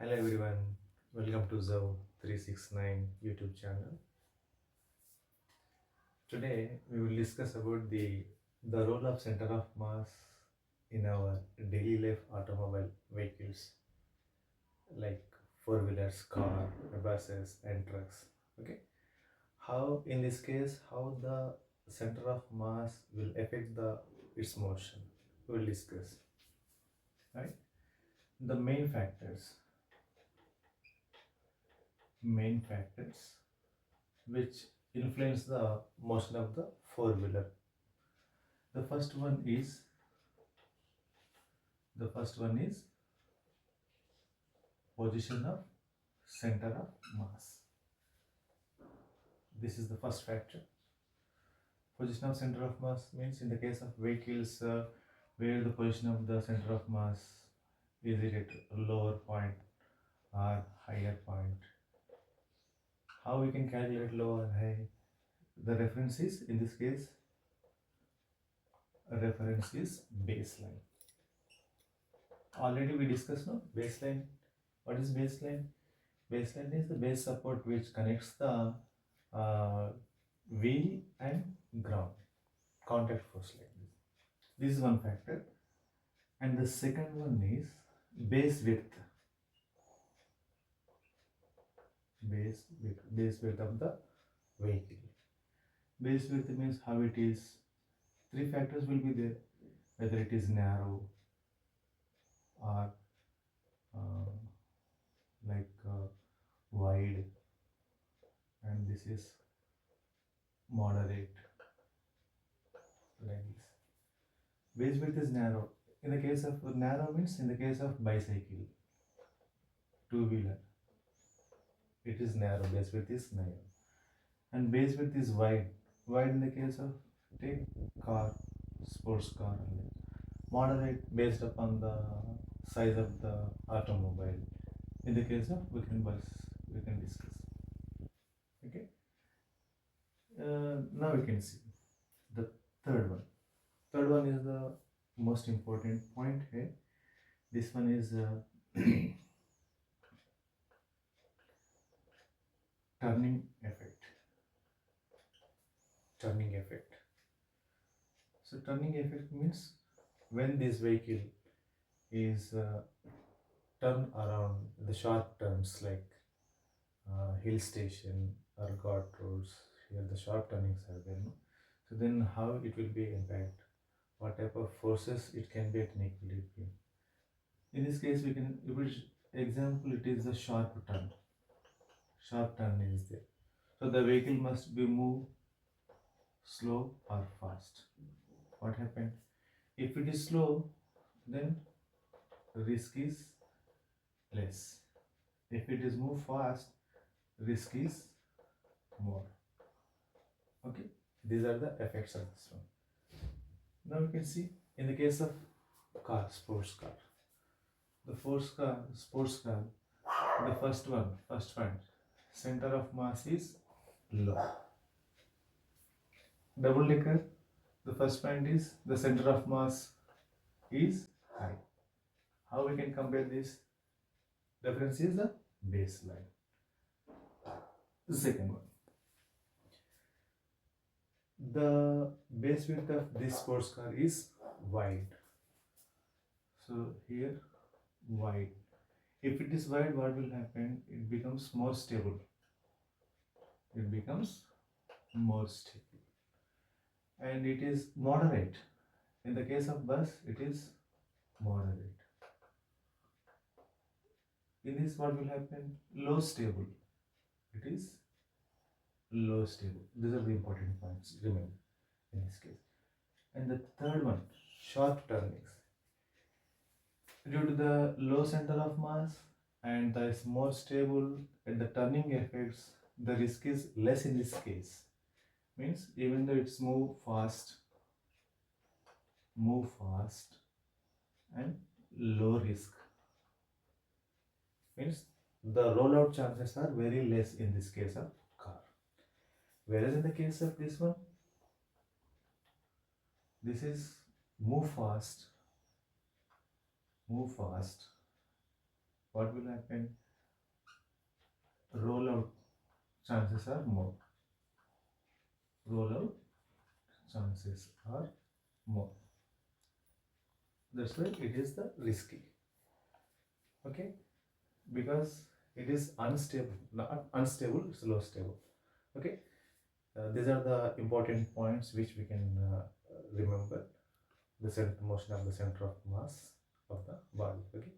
Hello everyone, welcome to Zoe 369 YouTube channel. Today we will discuss about the role of center of mass in our daily life automobile vehicles like four-wheelers, car, buses and trucks. Okay, how in this case how the center of mass will affect the its motion. We will discuss, right? The main factors which influence the motion of the four-wheeler. The first one is the first one is position of center of mass. This is the first factor. Position of center of mass means in the case of vehicles where the position of the center of mass is it at a lower point or higher point. How we can calculate low or high? The reference is in this case reference is baseline. Already we discussed no baseline. What is baseline? Baseline is the base support which connects the wheel and ground, contact force like this. This is one factor. And the second one is base width. Base width of the vehicle. Base width means how it is. Three factors will be there, whether it is narrow or uh, wide, and this is moderate like this. Base width is narrow. In the case of narrow means in the case of bicycle, two-wheeler, it is narrow. Base width is narrow, and base width is wide. Wide in the case of take car, sports car, and moderate based upon the size of the automobile. In the case of weekend bus, we can discuss. Okay. Now we can see the third one. Third one is the most important point here. This one is turning effect. Turning effect. So turning effect means when this vehicle is turned around the sharp turns like hill station or guard roads. Here the sharp turnings are there. No? So then how it will be impact? What type of forces it can be at an equilibrium? In this case, we can, example, it is a sharp turn. Sharp turn is there. So the vehicle must be moved slow or fast. What happened? If it is slow, then risk is less. If it is move fast, risk is more. Okay, these are the effects of this one. Now we can see in the case of car, sports car, the sports car, the first point, center of mass is low. Double decker, the first point is the center of mass is high. How we can compare this? Reference is the baseline. The second one, the base width of this sports car is wide. So here wide. If it is wide, what will happen? It becomes more stable. It becomes more stable. And it is moderate. In the case of bus, it is moderate. In this, what will happen? Low stable. It is low stable. These are the important points. Remember in this case. And the third one, sharp turnings. Due to the low center of mass and the more stable and the turning effects, the risk is less in this case. Means even though it's move fast and low risk, means the rollout chances are very less in this case of car. Whereas in the case of this one, this is move fast what will happen? Rollout chances are more. Rollout chances are more. That's why it is the risky. Okay, because it is unstable, not unstable, it's low stable. Okay, these are the important points which we can remember. The center motion of the center of mass of the body. Okay,